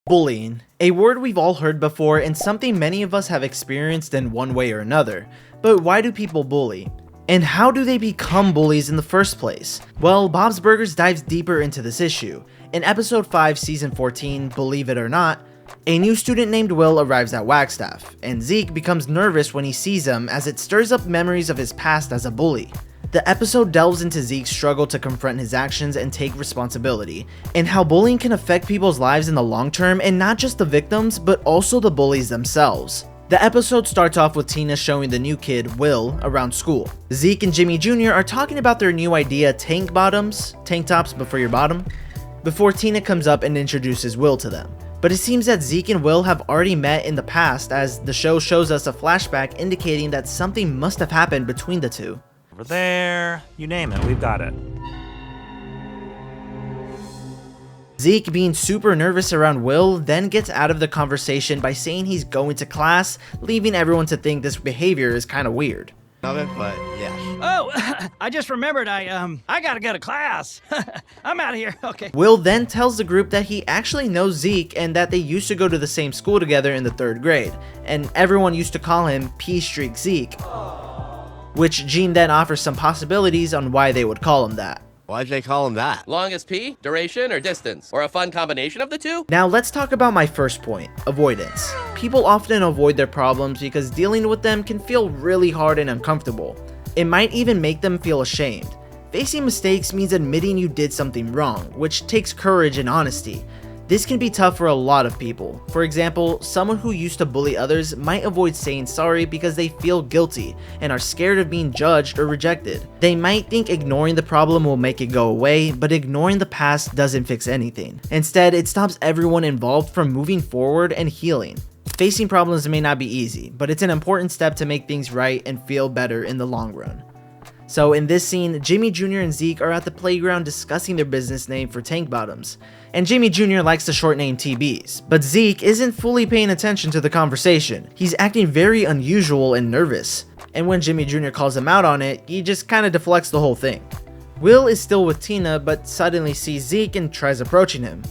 Bullying, a word we've all heard before and something many of us have experienced in one way or another. But why do people bully? And how do they become bullies in the first place? Well, Bob's Burgers dives deeper into this issue. In episode 5, season 14, Believe It or Not, a new student named Will arrives at Wagstaff, and Zeke becomes nervous when he sees him as it stirs up memories of his past as a bully. The episode delves into Zeke's struggle to confront his actions and take responsibility, and how bullying can affect people's lives in the long term, and not just the victims, but also the bullies themselves. The episode starts off with Tina showing the new kid, Will, around school. Zeke and Jimmy Jr. are talking about their new idea, tank tops but for your bottom, before Tina comes up and introduces Will to them. But it seems that Zeke and Will have already met in the past, as the show shows us a flashback indicating that something must have happened between the two. Over there, you name it, we've got it. Zeke, being super nervous around Will, then gets out of the conversation by saying he's going to class, leaving everyone to think this behavior is kind of weird. Of it, but yes. Oh, I just remembered I gotta go to class. I'm out of here, okay. Will then tells the group that he actually knows Zeke and that they used to go to the same school together in the 3rd grade, and everyone used to call him P Streak Zeke. Which Gene then offers some possibilities on why they would call him that. Why'd they call him that? Longest P, duration, or distance? Or a fun combination of the two? Now let's talk about my first point, avoidance. People often avoid their problems because dealing with them can feel really hard and uncomfortable. It might even make them feel ashamed. Facing mistakes means admitting you did something wrong, which takes courage and honesty. This can be tough for a lot of people. For example, someone who used to bully others might avoid saying sorry because they feel guilty and are scared of being judged or rejected. They might think ignoring the problem will make it go away, but ignoring the past doesn't fix anything. Instead, it stops everyone involved from moving forward and healing. Facing problems may not be easy, but it's an important step to make things right and feel better in the long run. So in this scene, Jimmy Jr. and Zeke are at the playground discussing their business name for tank bottoms, and Jimmy Jr. likes the short name TBs, but Zeke isn't fully paying attention to the conversation. He's acting very unusual and nervous, and when Jimmy Jr. calls him out on it, he just kinda deflects the whole thing. Will is still with Tina, but suddenly sees Zeke and tries approaching him.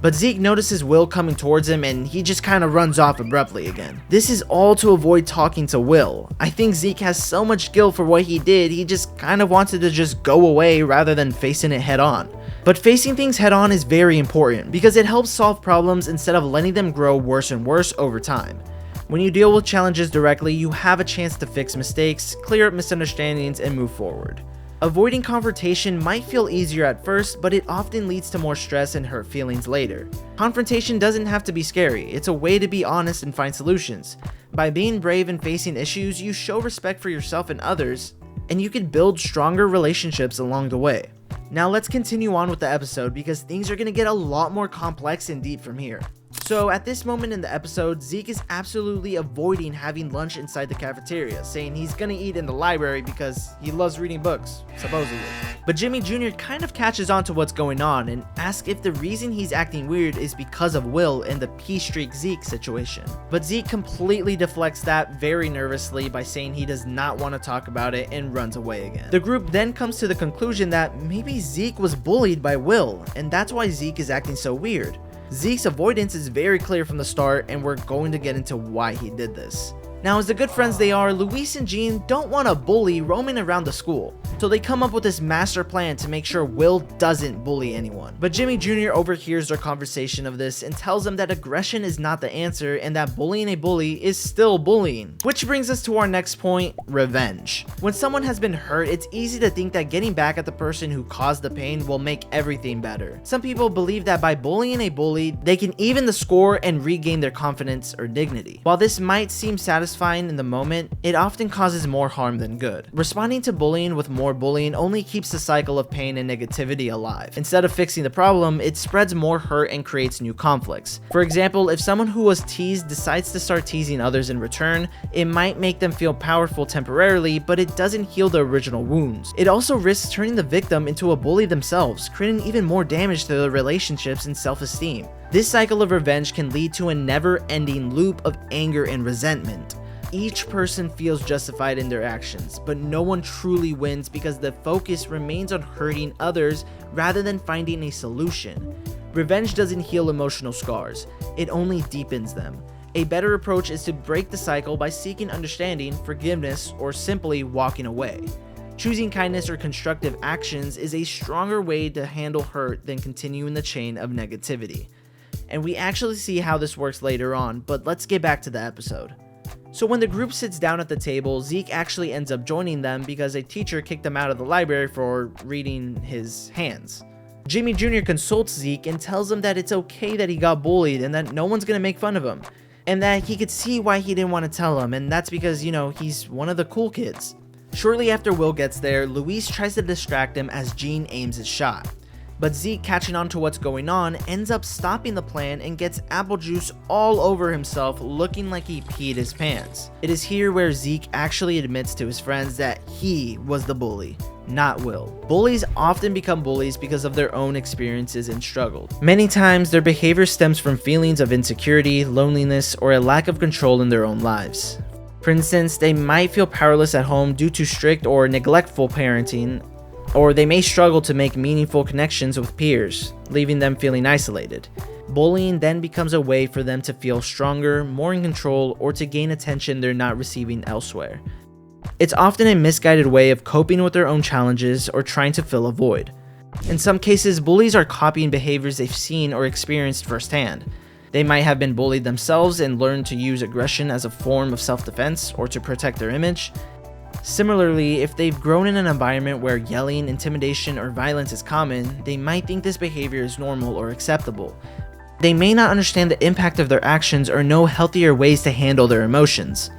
But Zeke notices Will coming towards him and he just kinda runs off abruptly again. This is all to avoid talking to Will. I think Zeke has so much guilt for what he did, he just kinda wanted to just go away rather than facing it head on. But facing things head on is very important because it helps solve problems instead of letting them grow worse and worse over time. When you deal with challenges directly, you have a chance to fix mistakes, clear up misunderstandings, and move forward. Avoiding confrontation might feel easier at first, but it often leads to more stress and hurt feelings later. Confrontation doesn't have to be scary, it's a way to be honest and find solutions. By being brave and facing issues, you show respect for yourself and others, and you can build stronger relationships along the way. Now let's continue on with the episode because things are going to get a lot more complex and deep from here. So at this moment in the episode, Zeke is absolutely avoiding having lunch inside the cafeteria, saying he's gonna eat in the library because he loves reading books, supposedly. But Jimmy Jr. kind of catches on to what's going on and asks if the reason he's acting weird is because of Will and the P-Streak Zeke situation. But Zeke completely deflects that very nervously by saying he does not want to talk about it and runs away again. The group then comes to the conclusion that maybe Zeke was bullied by Will, and that's why Zeke is acting so weird. Zeke's avoidance is very clear from the start, and we're going to get into why he did this. Now, as the good friends they are, Luis and Gene don't want a bully roaming around the school, so they come up with this master plan to make sure Will doesn't bully anyone. But Jimmy Jr. overhears their conversation of this and tells them that aggression is not the answer and that bullying a bully is still bullying. Which brings us to our next point, revenge. When someone has been hurt, it's easy to think that getting back at the person who caused the pain will make everything better. Some people believe that by bullying a bully, they can even the score and regain their confidence or dignity. While this might seem satisfying in the moment, it often causes more harm than good. Responding to bullying with more bullying only keeps the cycle of pain and negativity alive. Instead of fixing the problem, it spreads more hurt and creates new conflicts. For example, if someone who was teased decides to start teasing others in return, it might make them feel powerful temporarily, but it doesn't heal the original wounds. It also risks turning the victim into a bully themselves, creating even more damage to their relationships and self-esteem. This cycle of revenge can lead to a never-ending loop of anger and resentment. Each person feels justified in their actions, but no one truly wins because the focus remains on hurting others rather than finding a solution. Revenge doesn't heal emotional scars, it only deepens them. A better approach is to break the cycle by seeking understanding, forgiveness, or simply walking away. Choosing kindness or constructive actions is a stronger way to handle hurt than continuing the chain of negativity. And we actually see how this works later on, but let's get back to the episode. So when the group sits down at the table, Zeke actually ends up joining them because a teacher kicked him out of the library for reading his hands. Jimmy Jr. consults Zeke and tells him that it's okay that he got bullied and that no one's gonna make fun of him. And that he could see why he didn't want to tell him, and that's because, he's one of the cool kids. Shortly after Will gets there, Luis tries to distract him as Gene aims his shot. But Zeke, catching on to what's going on, ends up stopping the plan and gets apple juice all over himself, looking like he peed his pants. It is here where Zeke actually admits to his friends that he was the bully, not Will. Bullies often become bullies because of their own experiences and struggle. Many times, their behavior stems from feelings of insecurity, loneliness, or a lack of control in their own lives. For instance, they might feel powerless at home due to strict or neglectful parenting, or they may struggle to make meaningful connections with peers, leaving them feeling isolated. Bullying then becomes a way for them to feel stronger, more in control, or to gain attention they're not receiving elsewhere. It's often a misguided way of coping with their own challenges or trying to fill a void. In some cases, bullies are copying behaviors they've seen or experienced firsthand. They might have been bullied themselves and learned to use aggression as a form of self-defense or to protect their image. Similarly, if they've grown in an environment where yelling, intimidation, or violence is common, they might think this behavior is normal or acceptable. They may not understand the impact of their actions or know healthier ways to handle their emotions.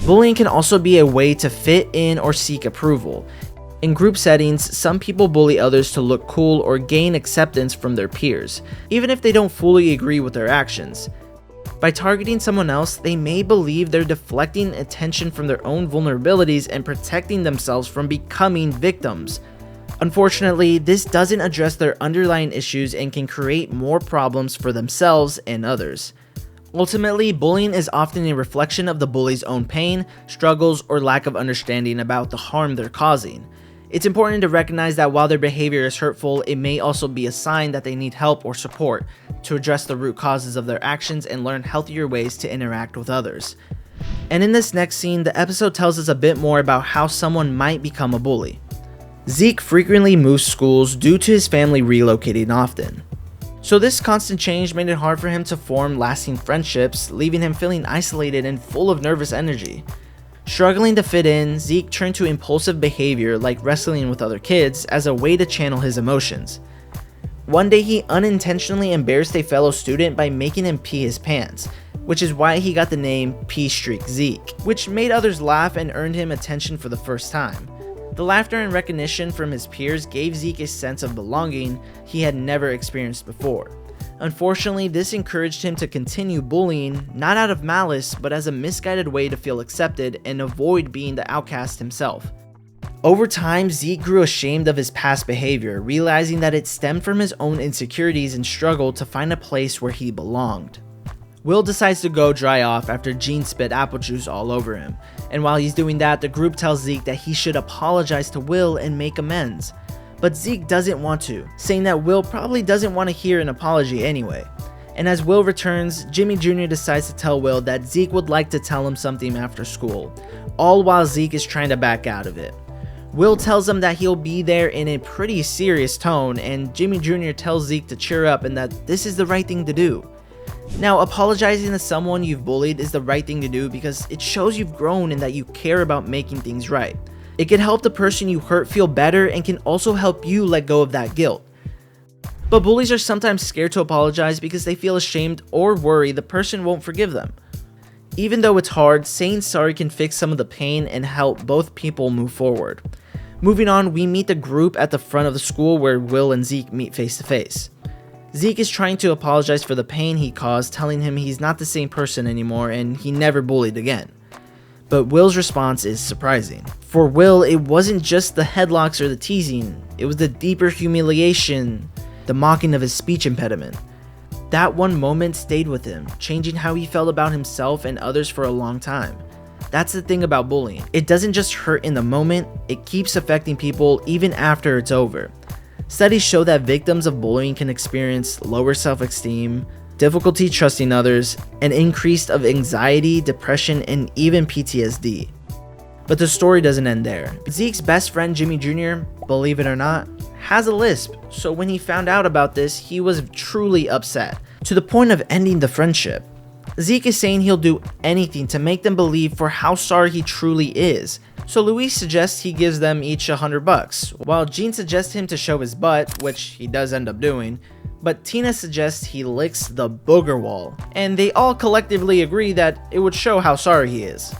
Bullying can also be a way to fit in or seek approval. In group settings, some people bully others to look cool or gain acceptance from their peers, even if they don't fully agree with their actions. By targeting someone else, they may believe they're deflecting attention from their own vulnerabilities and protecting themselves from becoming victims. Unfortunately, this doesn't address their underlying issues and can create more problems for themselves and others. Ultimately, bullying is often a reflection of the bully's own pain, struggles, or lack of understanding about the harm they're causing. It's important to recognize that while their behavior is hurtful, it may also be a sign that they need help or support to address the root causes of their actions and learn healthier ways to interact with others. And in this next scene, the episode tells us a bit more about how someone might become a bully. Zeke frequently moves schools due to his family relocating often. So this constant change made it hard for him to form lasting friendships, leaving him feeling isolated and full of nervous energy. Struggling to fit in, Zeke turned to impulsive behavior like wrestling with other kids as a way to channel his emotions. One day he unintentionally embarrassed a fellow student by making him pee his pants, which is why he got the name Pee Streak Zeke, which made others laugh and earned him attention for the first time. The laughter and recognition from his peers gave Zeke a sense of belonging he had never experienced before. Unfortunately, this encouraged him to continue bullying, not out of malice, but as a misguided way to feel accepted and avoid being the outcast himself. Over time, Zeke grew ashamed of his past behavior, realizing that it stemmed from his own insecurities and struggle to find a place where he belonged. Will decides to go dry off after Gene spit apple juice all over him, and while he's doing that, the group tells Zeke that he should apologize to Will and make amends. But Zeke doesn't want to, saying that Will probably doesn't want to hear an apology anyway. And as Will returns, Jimmy Jr. decides to tell Will that Zeke would like to tell him something after school, all while Zeke is trying to back out of it. Will tells him that he'll be there in a pretty serious tone, and Jimmy Jr. tells Zeke to cheer up and that this is the right thing to do. Now, apologizing to someone you've bullied is the right thing to do because it shows you've grown and that you care about making things right. It can help the person you hurt feel better and can also help you let go of that guilt. But bullies are sometimes scared to apologize because they feel ashamed or worry the person won't forgive them. Even though it's hard, saying sorry can fix some of the pain and help both people move forward. Moving on, we meet the group at the front of the school where Will and Zeke meet face to face. Zeke is trying to apologize for the pain he caused, telling him he's not the same person anymore and he never bullied again. But Will's response is surprising. For Will, it wasn't just the headlocks or the teasing, it was the deeper humiliation, the mocking of his speech impediment. That one moment stayed with him, changing how he felt about himself and others for a long time. That's the thing about bullying. It doesn't just hurt in the moment, it keeps affecting people even after it's over. Studies show that victims of bullying can experience lower self-esteem, difficulty trusting others, and increased of anxiety, depression, and even PTSD. But the story doesn't end there. Zeke's best friend Jimmy Jr., believe it or not, has a lisp, so when he found out about this, he was truly upset, to the point of ending the friendship. Zeke is saying he'll do anything to make them believe for how sorry he truly is, so Luis suggests he gives them each $100, while Gene suggests him to show his butt, which he does end up doing, but Tina suggests he licks the booger wall, and they all collectively agree that it would show how sorry he is.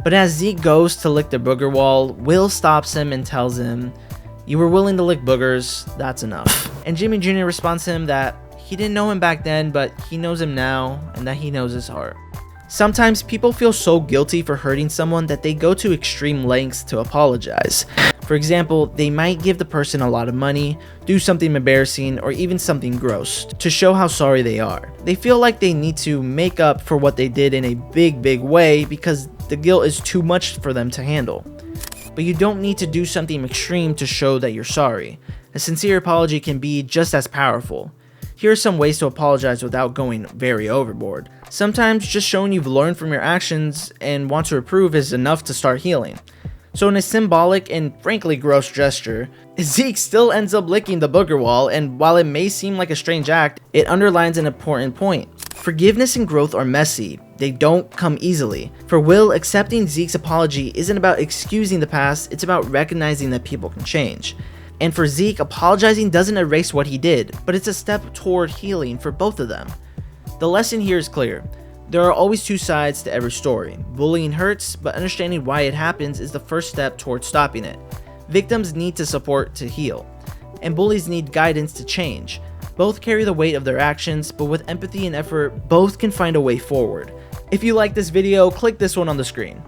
But as Zeke goes to lick the booger wall, Will stops him and tells him, "You were willing to lick boogers, that's enough." And Jimmy Jr. responds to him that he didn't know him back then, but he knows him now, and that he knows his heart. Sometimes people feel so guilty for hurting someone that they go to extreme lengths to apologize. For example, they might give the person a lot of money, do something embarrassing, or even something gross to show how sorry they are. They feel like they need to make up for what they did in a big way because the guilt is too much for them to handle. But you don't need to do something extreme to show that you're sorry. A sincere apology can be just as powerful. Here are some ways to apologize without going very overboard. Sometimes just showing you've learned from your actions and want to improve is enough to start healing. So in a symbolic and frankly gross gesture, Zeke still ends up licking the booger wall, and while it may seem like a strange act, it underlines an important point. Forgiveness and growth are messy. They don't come easily. For Will, accepting Zeke's apology isn't about excusing the past, it's about recognizing that people can change. And for Zeke, apologizing doesn't erase what he did, but it's a step toward healing for both of them. The lesson here is clear. There are always two sides to every story. Bullying hurts, but understanding why it happens is the first step towards stopping it. Victims need to support to heal, and bullies need guidance to change. Both carry the weight of their actions, but with empathy and effort, both can find a way forward. If you like this video, click this one on the screen.